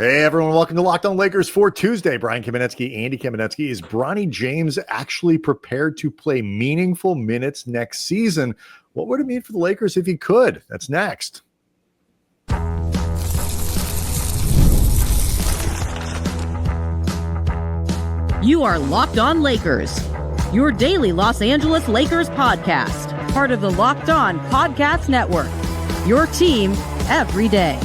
Hey everyone, welcome to Locked On Lakers for Tuesday. Brian Kamenetsky, Andy Kamenetsky. Is Bronny James actually prepared to play meaningful minutes next season? What would it mean for the Lakers if he could? That's next. You are Locked On Lakers, your daily Los Angeles Lakers podcast, part of the Locked On Podcast Network, your team every day.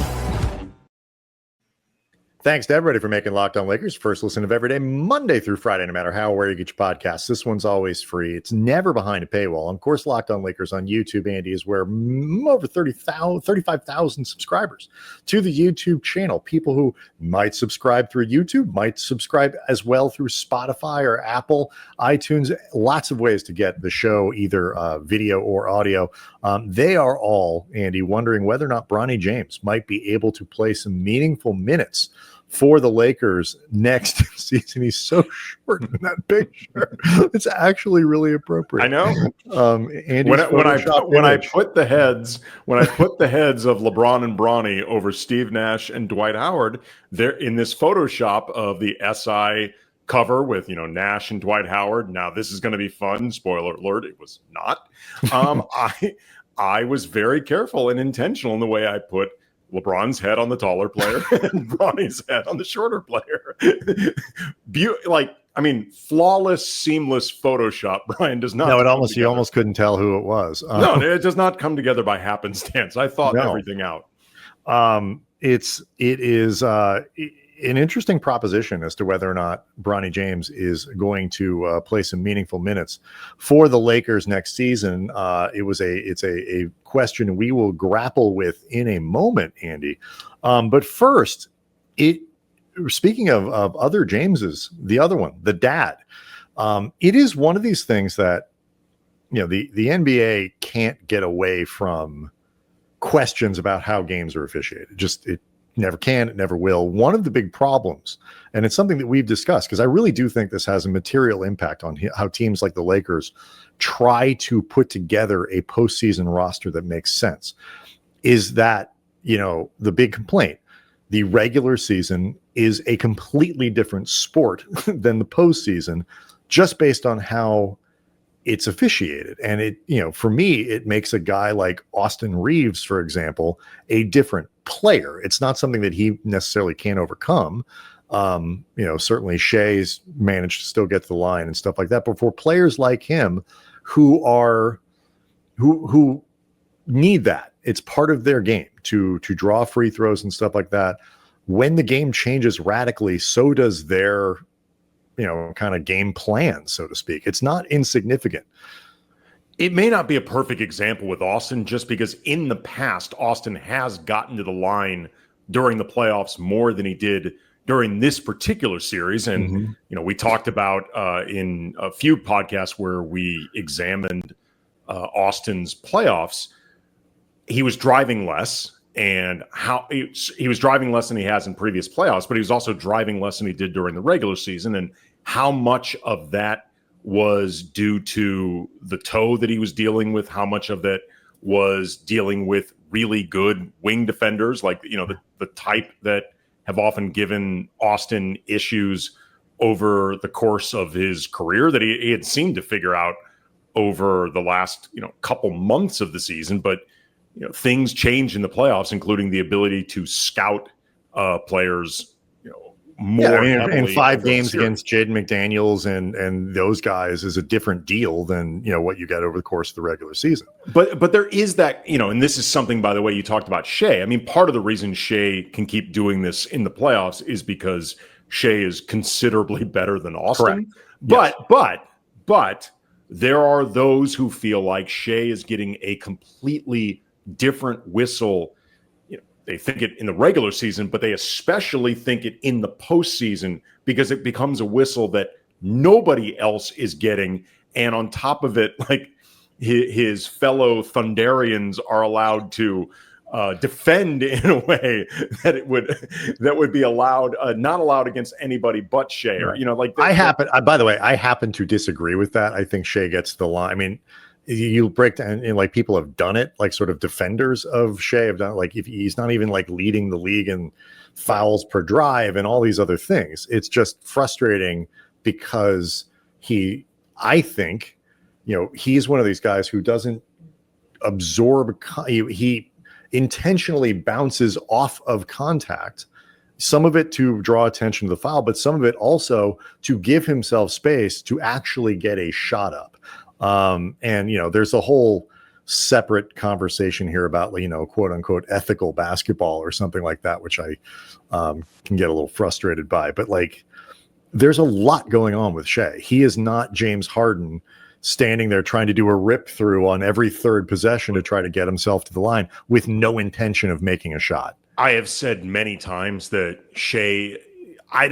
Thanks to everybody for making Locked On Lakers first listen of every day, Monday through Friday, no matter how or where you get your podcasts. This one's always free. It's never behind a paywall. Of course, Locked On Lakers on YouTube, Andy, is where over 35,000 subscribers to the YouTube channel. People who might subscribe through YouTube, might subscribe as well through Spotify or Apple, iTunes. Lots of ways to get the show, either video or audio. They are all, Andy, wondering whether or not Bronny James might be able to play some meaningful minutes for the Lakers next season. He's so short in that picture. It's actually really appropriate. I know. Andy, when I put the heads of LeBron and Bronny over Steve Nash and Dwight Howard, they're in this Photoshop of the SI cover with, Nash and Dwight Howard. Now this is going to be fun. Spoiler alert, it was not. I was very careful and intentional in the way I put LeBron's head on the taller player and Bronny's head on the shorter player. Flawless, seamless Photoshop. Brian does not. No, you almost couldn't tell who it was. No, it does not come together by happenstance. I thought everything out. It is an interesting proposition as to whether or not Bronny James is going to play some meaningful minutes for the Lakers next season. It's a question we will grapple with in a moment, Andy. But first, speaking of other Jameses, the other one, the dad, it is one of these things that, the NBA can't get away from questions about how games are officiated. It never can, it never will. One of the big problems, and it's something that we've discussed, because I really do think this has a material impact on how teams like the Lakers try to put together a postseason roster that makes sense, is that, the big complaint, the regular season is a completely different sport than the postseason, just based on how it's officiated. And for me, it makes a guy like Austin Reeves, for example, a different player. It's not something that he necessarily can overcome. Certainly Shea's managed to still get to the line and stuff like that. But for players like him who need that, it's part of their game to draw free throws and stuff like that. When the game changes radically, so does their kind of game plan, so to speak. It's not insignificant. It may not be a perfect example with Austin, just because in the past, Austin has gotten to the line during the playoffs more than he did during this particular series. And, we talked about in a few podcasts where we examined Austin's playoffs, he was driving less. And how he was driving less than he has in previous playoffs, but he was also driving less than he did during the regular season. And how much of that was due to the toe that he was dealing with, how much of that was dealing with really good wing defenders, like, the type that have often given Austin issues over the course of his career that he had seemed to figure out over the last, couple months of the season. But things change in the playoffs, including the ability to scout players, more. In 5 games against Jaden McDaniels and those guys is a different deal than what you get over the course of the regular season. But there is that, and this is something, by the way, you talked about Shea. I mean, part of the reason Shea can keep doing this in the playoffs is because Shea is considerably better than Austin. Correct. But there are those who feel like Shea is getting a completely different whistle. They think it in the regular season, but they especially think it in the postseason, because it becomes a whistle that nobody else is getting. And on top of it, like his fellow Thunderians are allowed to defend in a way that would be allowed, not allowed against anybody but Shea. Right. By the way, I happen to disagree with that. I think Shea gets the line. I mean, you break down, and like people have done it, like sort of defenders of Shea have done it, like if he's not even like leading the league in fouls per drive and all these other things. It's just frustrating because I think, he's one of these guys who doesn't absorb. He intentionally bounces off of contact, some of it to draw attention to the foul, but some of it also to give himself space to actually get a shot up. And there's a whole separate conversation here about, quote unquote, ethical basketball or something like that, which I can get a little frustrated by. But there's a lot going on with Shea. He is not James Harden standing there trying to do a rip through on every third possession to try to get himself to the line with no intention of making a shot. I have said many times that Shea, I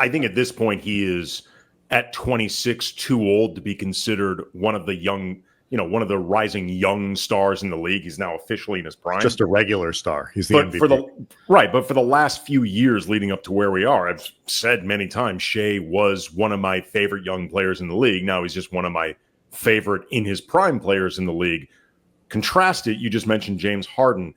think at this point he is at 26 too old to be considered one of the young, one of the rising young stars in the league. He's now officially in his prime. Just a regular star. He's the MVP. But for the last few years leading up to where we are, I've said many times, Shea was one of my favorite young players in the league. Now he's just one of my favorite in his prime players in the league. Contrast it, you just mentioned James Harden.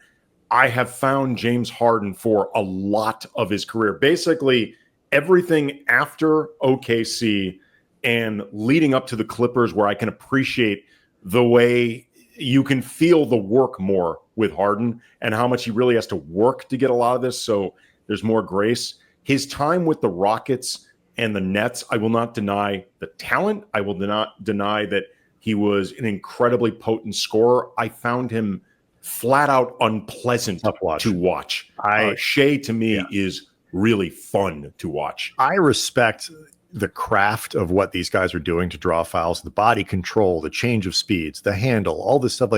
I have found James Harden for a lot of his career, basically everything after OKC and leading up to the Clippers, where I can appreciate the way you can feel the work more with Harden and how much he really has to work to get a lot of this. So there's more grace. His time with the Rockets and the Nets, I will not deny the talent. I will not deny that he was an incredibly potent scorer. I found him flat out unpleasant to watch. Shea to me is really fun to watch. I respect the craft of what these guys are doing to draw fouls, the body control, the change of speeds, the handle, all this stuff.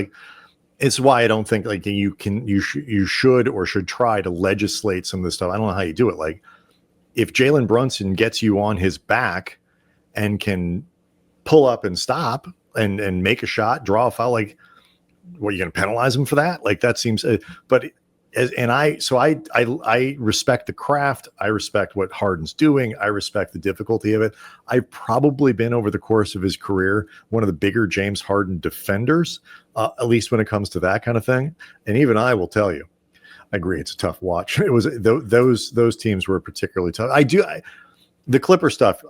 It's why I don't think you should try to legislate some of this stuff. I don't know how you do it. If Jalen Brunson gets you on his back and can pull up and stop and make a shot, draw a foul, what, are you going to penalize him for that? That seems, I respect the craft. I respect what Harden's doing. I respect the difficulty of it. I've probably been, over the course of his career, one of the bigger James Harden defenders, at least when it comes to that kind of thing. And even I will tell you, I agree, it's a tough watch. It was those teams were particularly tough. The Clipper stuff.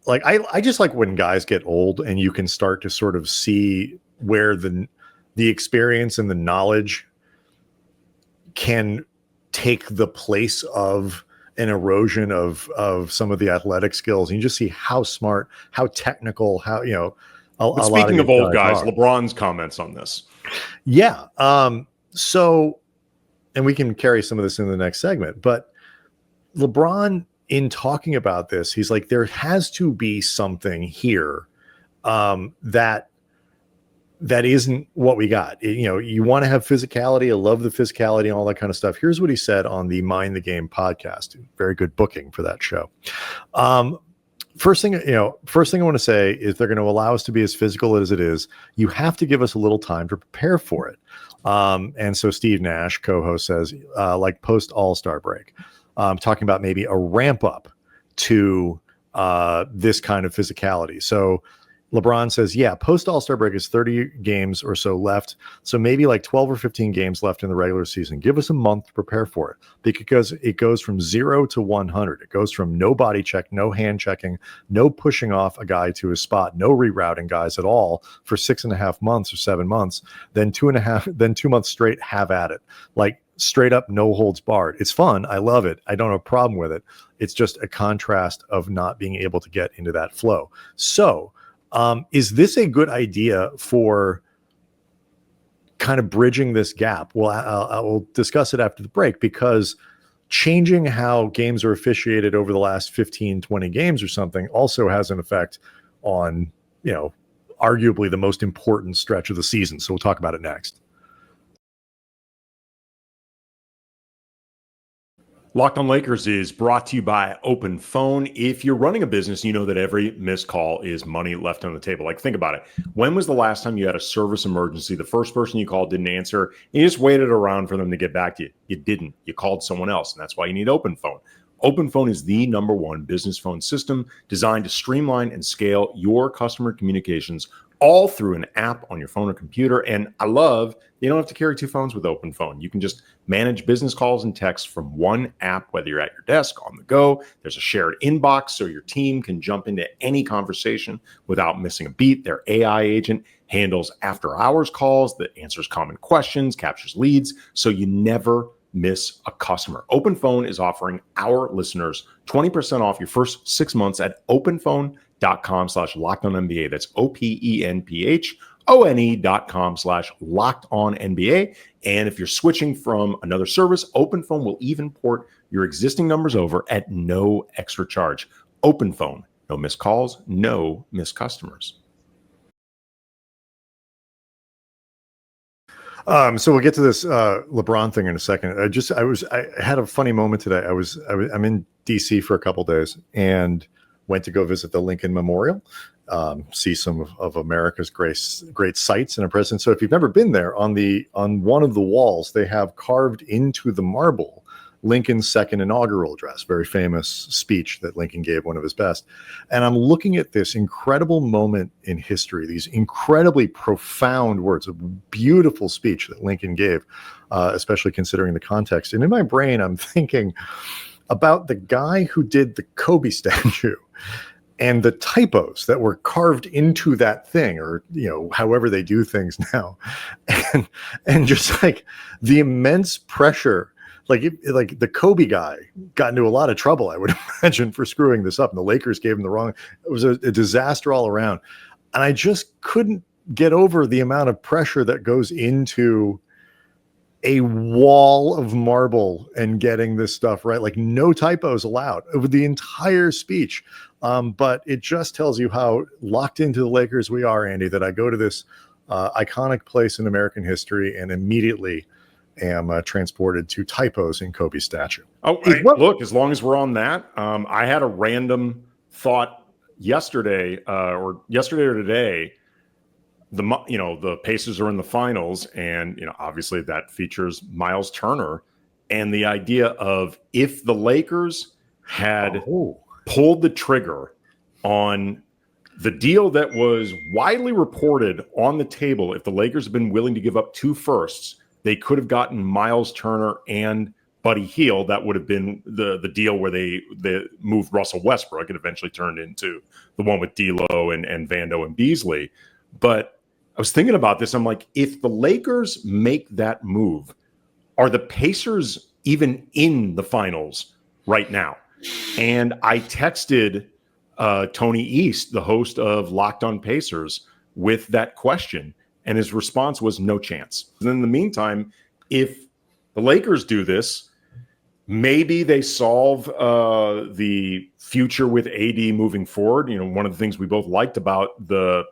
I just like when guys get old and you can start to sort of see where the experience and the knowledge can take the place of an erosion of some of the athletic skills. And you just see how smart, how technical, how, speaking of old guys, LeBron's comments on this. Yeah. So, and we can carry some of this in the next segment, but LeBron, in talking about this, he's like, there has to be something here that isn't what we got. You want to have physicality. I love the physicality and all that kind of stuff. Here's what he said on the Mind the Game podcast. Very good booking for that show. First thing I want to say is they're going to allow us to be as physical as it is. You have to give us a little time to prepare for it. And so Steve Nash, co-host, says, post All-Star break, talking about maybe a ramp up to this kind of physicality. So LeBron says, post All-Star break is 30 games or so left. So maybe 12 or 15 games left in the regular season. Give us a month to prepare for it, because it goes from 0 to 100. It goes from no body check, no hand checking, no pushing off a guy to his spot, no rerouting guys at all for 6.5 months or 7 months, then 2 months straight, have at it. Straight up, no holds barred. It's fun. I love it. I don't have a problem with it. It's just a contrast of not being able to get into that flow. So, is this a good idea for kind of bridging this gap? Well, I will discuss it after the break, because changing how games are officiated over the last 15, 20 games or something also has an effect on, arguably the most important stretch of the season. So we'll talk about it next. Locked on Lakers is brought to you by Open Phone. If you're running a business, you know that every missed call is money left on the table. Think about it. When was the last time you had a service emergency? The first person you called didn't answer, and you just waited around for them to get back to you. You didn't. You called someone else, and that's why you need Open Phone. Open Phone is the #1 business phone system designed to streamline and scale your customer communications all through an app on your phone or computer. And I love you don't have to carry two phones with Open Phone. You can just manage business calls and texts from one app, whether you're at your desk, on the go. There's a shared inbox so your team can jump into any conversation without missing a beat. Their AI agent handles after-hours calls that answers common questions, captures leads, so you never miss a customer. Open Phone is offering our listeners 20% off your first 6 months at openphone.com/LockedOnNBA. That's openphone.com/LockedOnNBA. And if you're switching from another service, Open Phone will even port your existing numbers over at no extra charge. Open Phone, no missed calls, no missed customers. So we'll get to this LeBron thing in a second. I had a funny moment today. I'm in DC for a couple days and went to go visit the Lincoln Memorial, see some of America's great sites and a presence. So if you've never been there, on one of the walls, they have carved into the marble Lincoln's second inaugural address, very famous speech that Lincoln gave, one of his best. And I'm looking at this incredible moment in history, these incredibly profound words, a beautiful speech that Lincoln gave, especially considering the context. And in my brain, I'm thinking about the guy who did the Kobe statue and the typos that were carved into that thing, or, however they do things now. And just like the immense pressure, like the Kobe guy got into a lot of trouble, I would imagine, for screwing this up. And the Lakers gave him the wrong. It was a disaster all around. And I just couldn't get over the amount of pressure that goes into a wall of marble and getting this stuff right. Like no typos allowed over the entire speech. But it just tells you how locked into the Lakers we are, Andy, that I go to this iconic place in American history and immediately am transported to typos in Kobe's statue. Look, as long as we're on that, I had a random thought yesterday or today. The Pacers are in the finals, and obviously that features Miles Turner, and the idea of if the Lakers had pulled the trigger on the deal that was widely reported on the table, if the Lakers had been willing to give up 2 firsts, they could have gotten Miles Turner and Buddy Hield. That would have been the deal where they moved Russell Westbrook. It eventually turned into the one with D'Lo and Vando and Beasley. But I was thinking about this. I'm like, if the Lakers make that move, are the Pacers even in the finals right now? And I texted Tony East, the host of Locked On Pacers, with that question. And his response was no chance. And in the meantime, if the Lakers do this, maybe they solve the future with AD moving forward. One of the things we both liked about the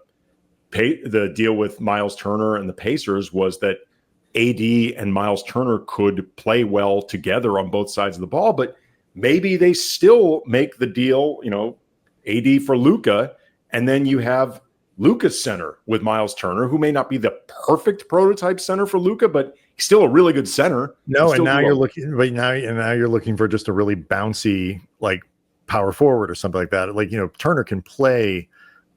deal with Miles Turner and the Pacers was that AD and Miles Turner could play well together on both sides of the ball. But maybe they still make the deal, AD for Luka, and then you have Luka's center with Miles Turner, who may not be the perfect prototype center for Luka, but he's still a really good center. No, and now you're looking for just a really bouncy, like, power forward or something like that. Like, Turner can play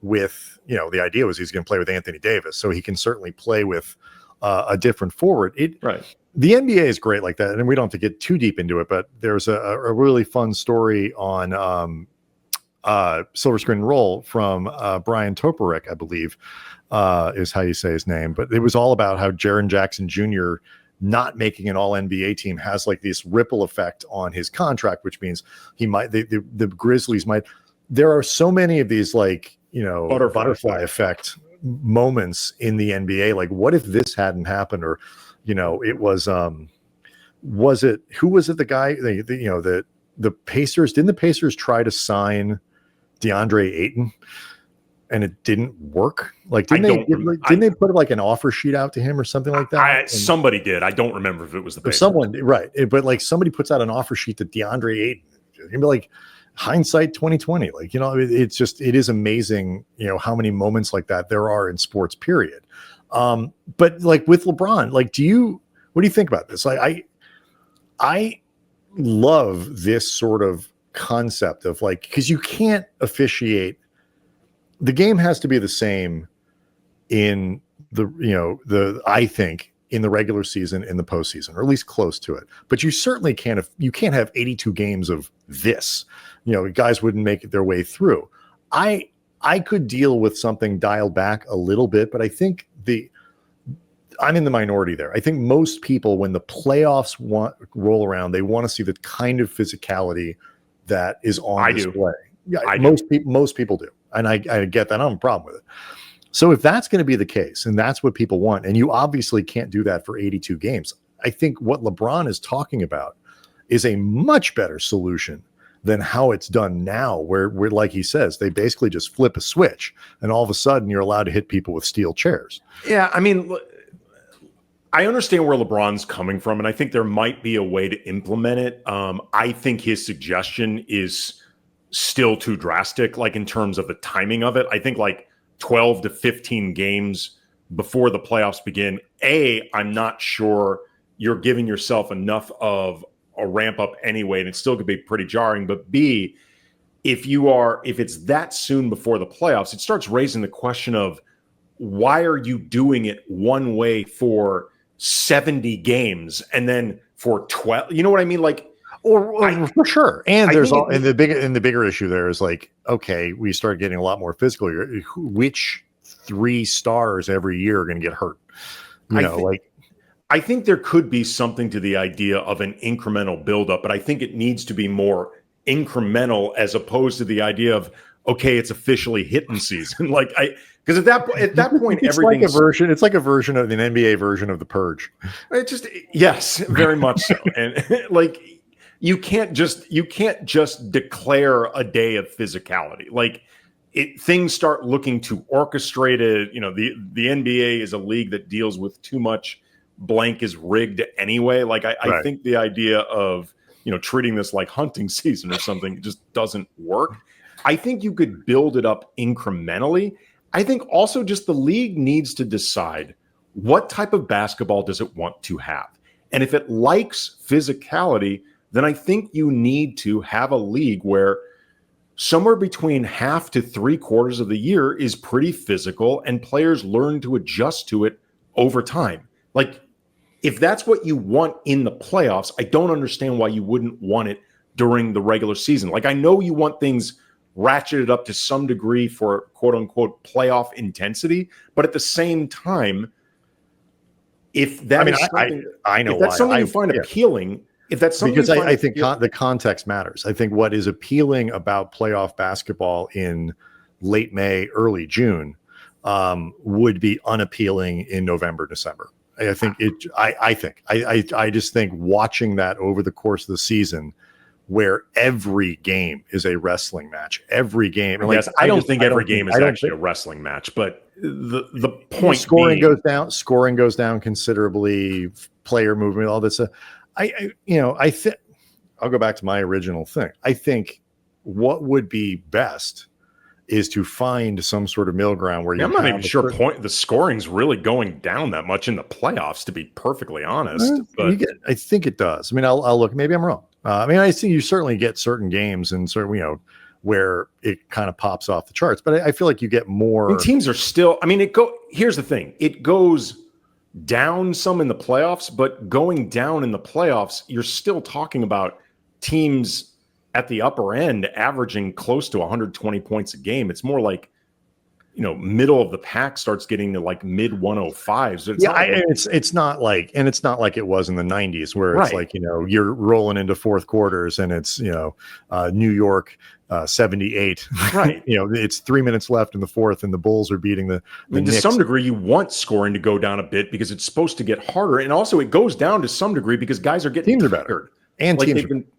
with, the idea was he's going to play with Anthony Davis, so he can certainly play with a different forward. Right. The NBA is great like that, and we don't have to get too deep into it, but there's a really fun story on Silver Screen and Roll from Brian Toporek, I believe, is how you say his name. But it was all about how Jaren Jackson Jr. not making an All-NBA team has like this ripple effect on his contract, which means he might the Grizzlies might. There are so many of these butterfly effect moments in the NBA. Like, what if this hadn't happened? Or, it was who was it? The guy the Pacers, didn't the Pacers try to sign DeAndre Ayton and it didn't work? Like, didn't they put like an offer sheet out to him or something like that? Somebody did. I don't remember if it was the Pacers. Someone, right? But like somebody puts out an offer sheet to DeAndre Ayton. You'd be like, hindsight 2020. Like, it is amazing, how many moments like that there are in sports, period. But like with LeBron, like, what do you think about this? Like, I love this sort of concept of like, because you can't officiate. The game has to be the same in I think in the regular season, in the postseason, or at least close to it. But you certainly can't have 82 games of this. Guys wouldn't make it their way through. I could deal with something dialed back a little bit, but I think I'm in the minority there. I think most people, when the playoffs roll around, they want to see the kind of physicality that is on display. Yeah, most people do, and I get that. I don't have a problem with it. So if that's going to be the case, and that's what people want, and you obviously can't do that for 82 games, I think what LeBron is talking about is a much better solution than how it's done now, where like he says, they basically just flip a switch, and all of a sudden you're allowed to hit people with steel chairs. Yeah, I mean, I understand where LeBron's coming from, and I think there might be a way to implement it. I think his suggestion is still too drastic, like in terms of the timing of it. I think like 12 to 15 games before the playoffs begin. I'm not sure you're giving yourself enough of a ramp up anyway, and it still could be pretty jarring. But B, if it's that soon before the playoffs, it starts raising the question of why are you doing it one way for 70 games and then for 12? You know what I mean? Like, or for sure. And the bigger issue there is like, okay, we start getting a lot more physical here. Which 3 stars every year are going to get hurt? I think there could be something to the idea of an incremental buildup, but I think it needs to be more incremental as opposed to the idea of, okay, it's officially hitting season. Because at that point, everything's it's like a version of an NBA version of the Purge. Yes, very much so. And like, you can't just declare a day of physicality. Like, things start looking too orchestrated. The NBA is a league that deals with too much blank is rigged anyway. Like, I think the idea of, treating this like hunting season or something just doesn't work. I think you could build it up incrementally. I think also just the league needs to decide what type of basketball does it want to have. And if it likes physicality, then I think you need to have a league where somewhere between half to 3/4 of the year is pretty physical and players learn to adjust to it over time. Like, if that's what you want in the playoffs, I don't understand why you wouldn't want it during the regular season. Like, I know you want things ratcheted up to some degree for quote unquote playoff intensity, but at the same time, if that that's something you find appealing, if that's something because I think the context matters. I think what is appealing about playoff basketball in late May, early June would be unappealing in November, December. I just think watching that over the course of the season, where every game is a wrestling match, every game. And I don't think every game is actually a wrestling match, but the point scoring goes down considerably, player movement, all this. I'll go back to my original thing. I think what would be best is to find some sort of middle ground where I'm not even sure the scoring's really going down that much in the playoffs, to be perfectly honest. But I think it does. I mean, I'll look. Maybe I'm wrong. I see you certainly get certain games and where it kind of pops off the charts, but I feel like you get more. Teams are still. Here's the thing: it goes down some in the playoffs, but going down in the playoffs, you're still talking about teams at the upper end averaging close to 120 points a game. It's more like, middle of the pack starts getting to like mid 105s. It's not like it was in the 90s where it's like, you're rolling into fourth quarters and it's, New York 78. Right. It's 3 minutes left in the fourth and the Bulls are beating the to some degree, you want scoring to go down a bit because it's supposed to get harder. And also it goes down to some degree because guys are getting teams are better. And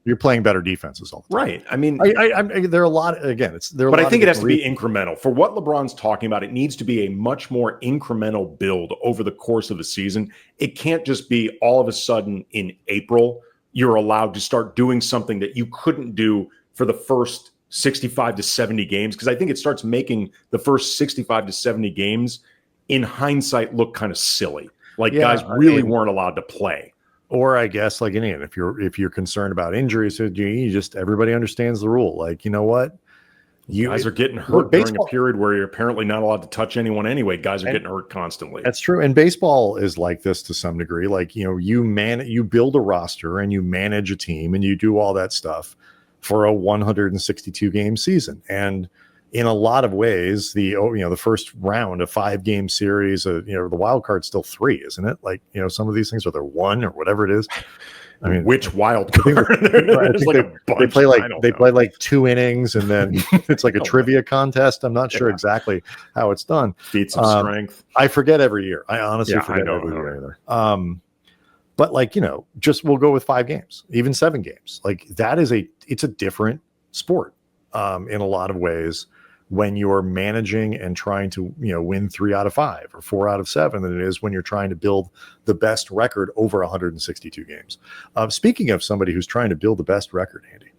you're playing better defenses all the time. Right. I mean, there are a lot. Again, but I think it has to be incremental for what LeBron's talking about. It needs to be a much more incremental build over the course of the season. It can't just be all of a sudden in April you're allowed to start doing something that you couldn't do for the first 65 to 70 games, because I think it starts making the first 65 to 70 games in hindsight look kind of silly. Guys really weren't allowed to play. Or I guess, like, if you're concerned about injuries, you just everybody understands the rule. Like, you know what? Guys are getting hurt during a period where you're apparently not allowed to touch anyone anyway. Guys are getting hurt constantly. That's true. And baseball is like this to some degree. Like, you build a roster and you manage a team and you do all that stuff for a 162 game season. And in a lot of ways, the first round, a 5-game series, the wild card's still 3, isn't it? Like, some of these things, are there 1 or whatever it is. I mean, which wild card? They play like 2 innings, and then it's like a trivia contest. I'm not sure exactly how it's done. Feats of strength. I forget every year. I honestly forget every year. But we'll go with 5 games, even 7 games. Like it's a different sport in a lot of ways when you're managing and trying to win 3 out of 5 or 4 out of 7 than it is when you're trying to build the best record over 162 games. Speaking of somebody who's trying to build the best record, Andy,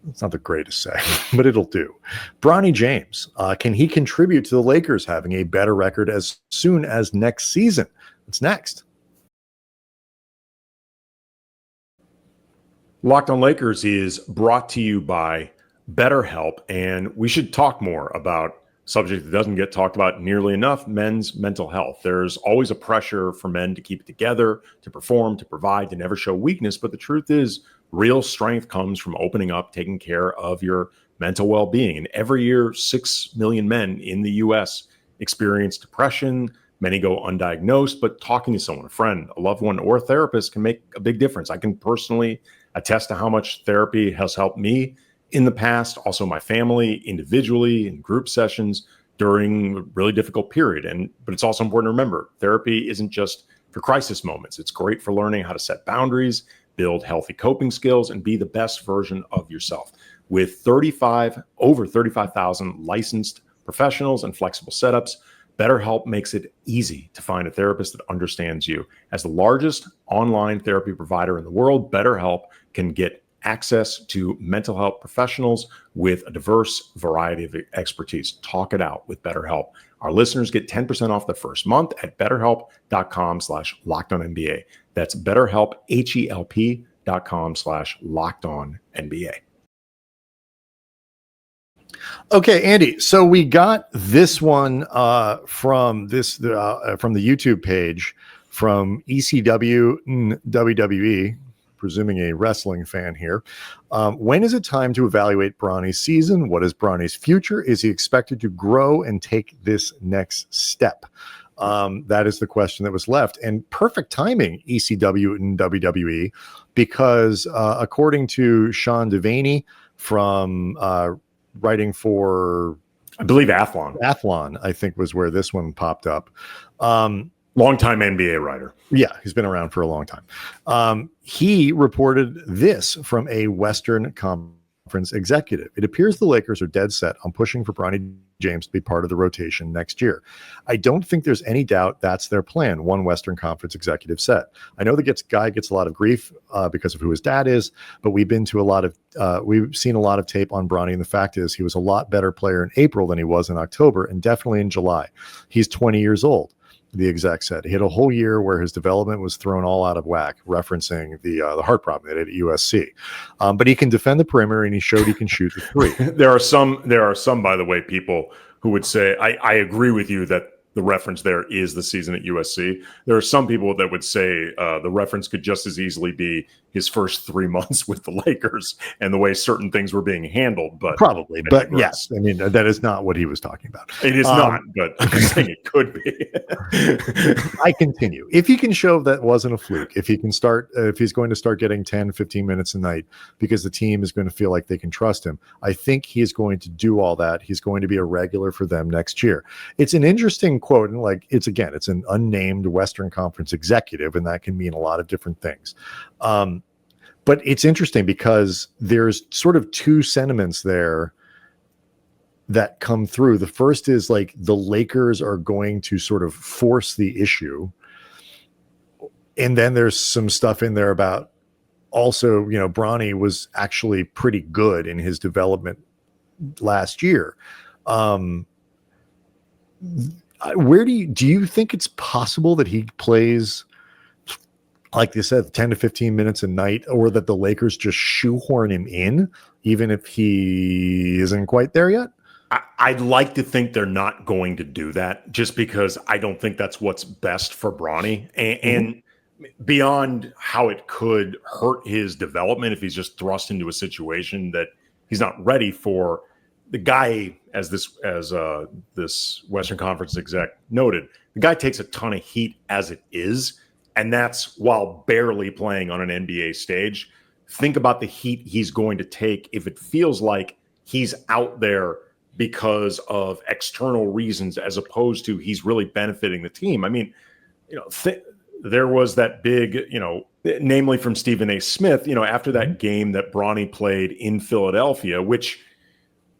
it's not the greatest say, but it'll do. Bronny James, can he contribute to the Lakers having a better record as soon as next season? What's next? Locked on Lakers is brought to you by BetterHelp, and we should talk more about a subject that doesn't get talked about nearly enough: men's mental health. There's always a pressure for men to keep it together, to perform, to provide, to never show weakness. But the truth is, real strength comes from opening up, taking care of your mental well-being. And every year, 6 million men in the U.S. experience depression. Many go undiagnosed, but talking to someone, a friend, a loved one, or a therapist can make a big difference. I can personally attest to how much therapy has helped me in the past, also my family, individually, in group sessions during a really difficult period. But it's also important to remember, therapy isn't just for crisis moments. It's great for learning how to set boundaries, build healthy coping skills, and be the best version of yourself. With over 35,000 licensed professionals and flexible setups, BetterHelp makes it easy to find a therapist that understands you. As the largest online therapy provider in the world, BetterHelp can get access to mental health professionals with a diverse variety of expertise. Talk it out with BetterHelp. Our listeners get 10% off the first month at BetterHelp.com/LockedOnNBA. That's BetterHelp, HELP.com/LockedOnNBA. Okay, Andy. So we got this one from the YouTube page from ECW WWE. Presuming a wrestling fan here. When is it time to evaluate Bronny's season? What is Bronny's future? Is he expected to grow and take this next step? That is the question that was left. And perfect timing, ECW and WWE, because according to Sean Deveney from writing for, I believe, Athlon, I think was where this one popped up. Longtime NBA writer. Yeah, he's been around for a long time. He reported this from a Western Conference executive. It appears the Lakers are dead set on pushing for Bronny James to be part of the rotation next year. I don't think there's any doubt that's their plan, one Western Conference executive said. I know the guy gets a lot of grief because of who his dad is, but we've seen a lot of tape on Bronny, and the fact is he was a lot better player in April than he was in October, and definitely in July. He's 20 years old. The exec said he had a whole year where his development was thrown all out of whack, referencing the heart problem that he had at USC. But he can defend the perimeter, and he showed he can shoot the 3. There are some, by the way, people who would say, I agree with you that the reference there is the season at USC. There are some people that would say the reference could just as easily be his first 3 months with the Lakers and the way certain things were being handled. But probably, but yes, I mean, that is not what he was talking about. It is not, but I'm saying it could be. I continue. If he can show that wasn't a fluke, if he's going to start getting 10, 15 minutes a night because the team is going to feel like they can trust him, I think he is going to do all that. He's going to be a regular for them next year. It's an interesting quote, and it's an unnamed Western Conference executive, and that can mean a lot of different things. But it's interesting because there's sort of 2 sentiments there that come through. The first is the Lakers are going to sort of force the issue. And then there's some stuff in there about also, Bronny was actually pretty good in his development last year. Where do you think it's possible that he plays like you said, 10 to 15 minutes a night, or that the Lakers just shoehorn him in, even if he isn't quite there yet? I'd like to think they're not going to do that, just because I don't think that's what's best for Bronny. And beyond how it could hurt his development if he's just thrust into a situation that he's not ready for. The guy, as this Western Conference exec noted, the guy takes a ton of heat as it is, and that's while barely playing on an NBA stage. Think about the heat he's going to take if it feels like he's out there because of external reasons, as opposed to he's really benefiting the team. I mean, there was that big, namely from Stephen A. Smith, after that game that Bronny played in Philadelphia, which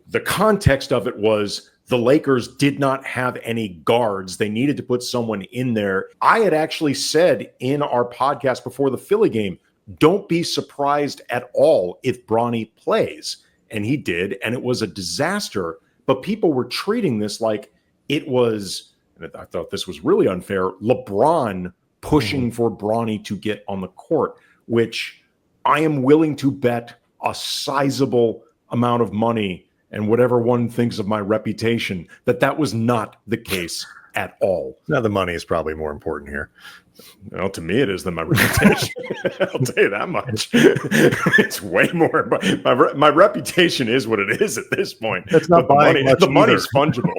the context of it was the Lakers did not have any guards. They needed to put someone in there. I had actually said in our podcast before the Philly game, don't be surprised at all if Bronny plays. And he did, and it was a disaster. But people were treating this like it was, and I thought this was really unfair, LeBron pushing for Bronny to get on the court, which I am willing to bet a sizable amount of money and whatever one thinks of my reputation, that was not the case at all. Now, the money is probably more important here. Well, to me, it is than my reputation. I'll tell you that much. It's way more. But my reputation is what it is at this point. That's not but buying much. The money's fungible.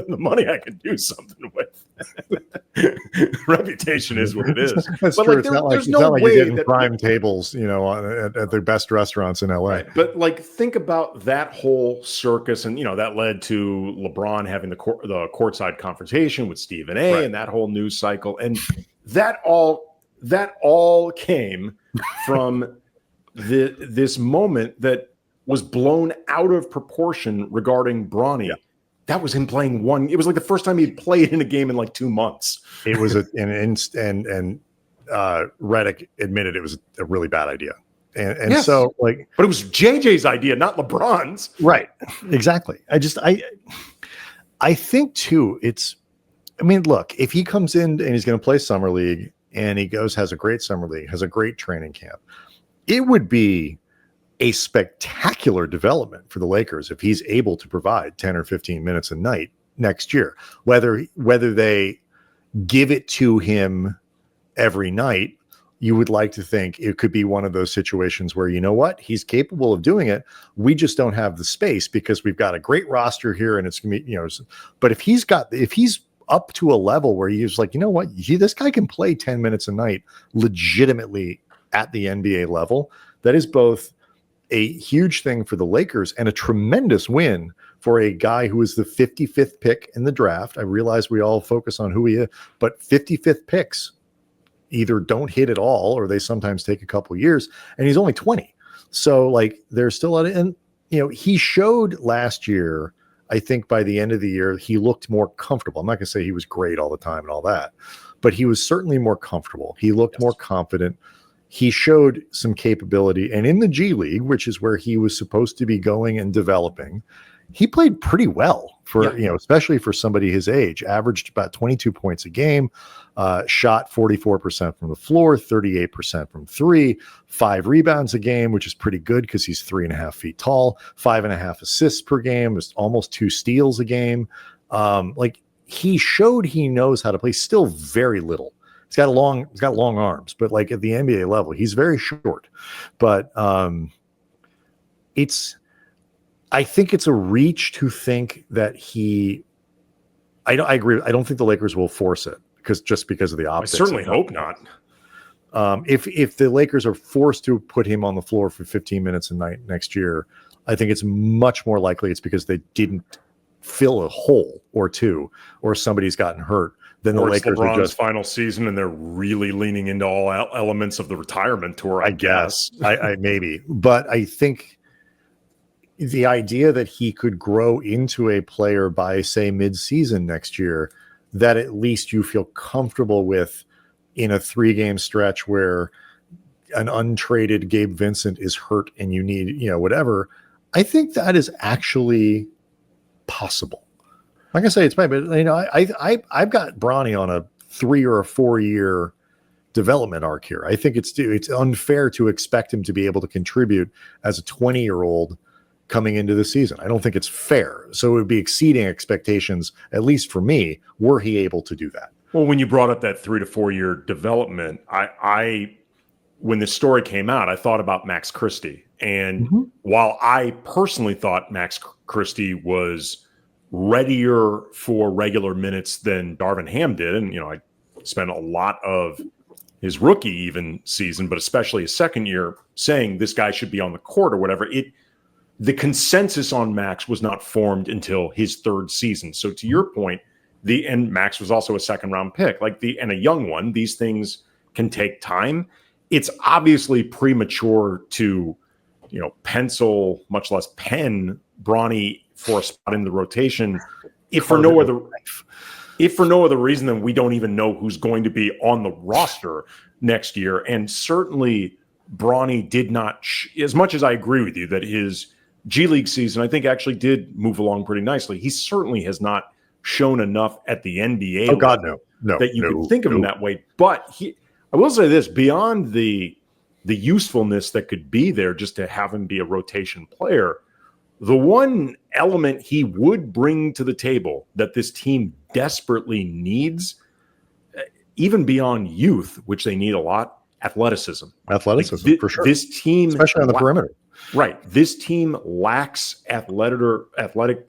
The money I can do something with. Reputation is what it is. That's but true. Like, it's not like, you're getting prime tables, at the best restaurants in LA. Right. But think about that whole circus, and that led to LeBron having the courtside confrontation with Stephen A. and that whole news cycle. And that all came from this moment that was blown out of proportion regarding Bronny. Yeah. That was him playing it was like the first time he'd played in a game in like 2 months. It was and Redick admitted it was a really bad idea. And yes. So but it was JJ's idea, not LeBron's. Right. Exactly. I think too, look, if he comes in and he's going to play summer league and he has a great summer league, has a great training camp, it would be a spectacular development for the Lakers if he's able to provide 10 or 15 minutes a night next year, whether they give it to him every night. You would like to think it could be one of those situations where, he's capable of doing it. We just don't have the space because we've got a great roster here and it's going to be, but if he's up to a level where he's like, this guy can play 10 minutes a night legitimately at the NBA level. That is both a huge thing for the Lakers and a tremendous win for a guy who is the 55th pick in the draft. I realize we all focus on who he is, but 55th picks either don't hit at all or they sometimes take a couple years, and he's only 20. So there's still he showed last year, I think by the end of the year, he looked more comfortable. I'm not going to say he was great all the time and all that, but he was certainly more comfortable. He looked more confident. He showed some capability. And in the G League, which is where he was supposed to be going and developing, he played pretty well for, especially for somebody his age, averaged about 22 points a game, shot 44% from the floor, 38% from three, 5 rebounds a game, which is pretty good because he's 3.5 feet tall, 5.5 assists per game, was almost 2 steals a game. He showed he knows how to play, still very little. He's got long arms, but at the NBA level, he's very short. But I think it's a reach to think that I agree. I don't think the Lakers will force it because of the optics. I certainly hope not. If the Lakers are forced to put him on the floor for 15 minutes a night next year, I think it's much more likely it's because they didn't fill a hole or two, or somebody's gotten hurt. Then the Lakers are just final season, and they're really leaning into all elements of the retirement tour. I guess. I maybe, but I think the idea that he could grow into a player by, say, mid-season next year, that at least you feel comfortable with in a 3-game stretch where an untraded Gabe Vincent is hurt and you need, whatever. I think that is actually possible. Like I say, it's maybe, I've got Bronny on a 3 or a 4 year development arc here. I think it's unfair to expect him to be able to contribute as a 20-year-old coming into the season. I don't think it's fair. So it would be exceeding expectations, at least for me, were he able to do that. Well, when you brought up that 3 to 4 year development, I when this story came out, I thought about Max Christie. And while I personally thought Max Christie was readier for regular minutes than Darvin Ham did, and I spent a lot of his rookie even season, but especially his second year, saying this guy should be on the court or whatever. The consensus on Max was not formed until his third season. So to your point, and Max was also a second round pick, and a young one. These things can take time. It's obviously premature to, pencil, much less pen Bronny for a spot in the rotation. If for no other reason than we don't even know who's going to be on the roster next year. And certainly Bronny did not, as much as I agree with you that his G League season, I think actually did move along pretty nicely. He certainly has not shown enough at the NBA. Oh God, no, that you could think of him that way. But I will say this, beyond the usefulness that could be there just to have him be a rotation player, the one element he would bring to the table that this team desperately needs, even beyond youth, which they need a lot, athleticism. Athleticism, for sure. This team, especially on the perimeter. Right. This team lacks athletic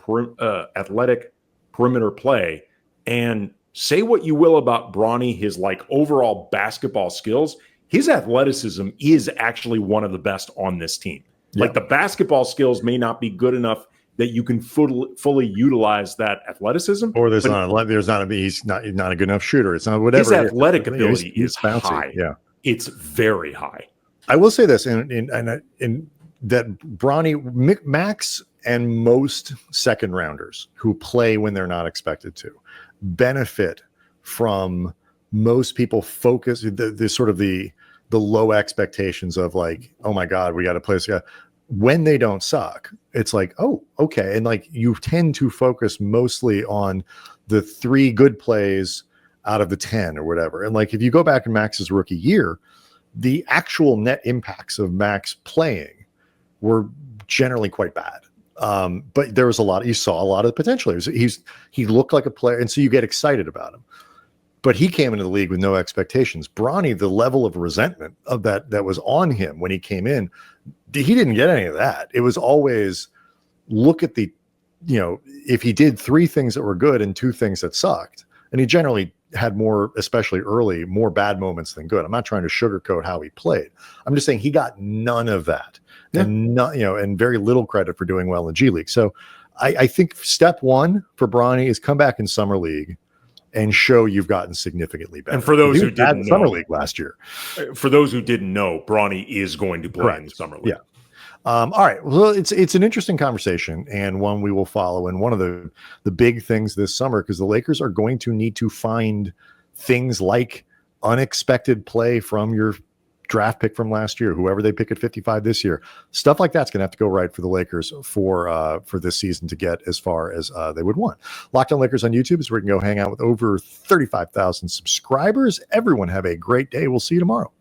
perimeter play. And say what you will about Bronny, his overall basketball skills, his athleticism is actually one of the best on this team. Yeah. The basketball skills may not be good enough that you can fully utilize that athleticism. Or he's not a good enough shooter. It's not whatever. His athletic ability is bouncy. High. Yeah. It's very high. I will say this, in that Bronny, Max, and most second rounders who play when they're not expected to benefit from most people focus the low expectations of oh my God, we got to play this guy. When they don't suck, it's oh, okay. And you tend to focus mostly on the 3 good plays out of the 10 or whatever. And if you go back in Max's rookie year, the actual net impacts of Max playing were generally quite bad. But there was you saw a lot of potential. He looked like a player. And so you get excited about him. But he came into the league with no expectations. Bronny, the level of resentment of that was on him when he came in, he didn't get any of that. It was always look at if he did 3 things that were good and 2 things that sucked, and he generally had more, especially early, more bad moments than good. I'm not trying to sugarcoat how he played. I'm just saying he got none of that, and very little credit for doing well in G League. So I think step 1 for Bronny is come back in summer league and show you've gotten significantly better. And for those who didn't know, summer league last year, Bronny is going to play in the summer league. Yeah. All right. Well, it's an interesting conversation and one we will follow. And one of the big things this summer, because the Lakers are going to need to find things like unexpected play from your draft pick from last year, whoever they pick at 55 this year, stuff like that's going to have to go right for the Lakers for this season to get as far as they would want. Locked On Lakers on YouTube is where you can go hang out with over 35,000 subscribers. Everyone have a great day. We'll see you tomorrow.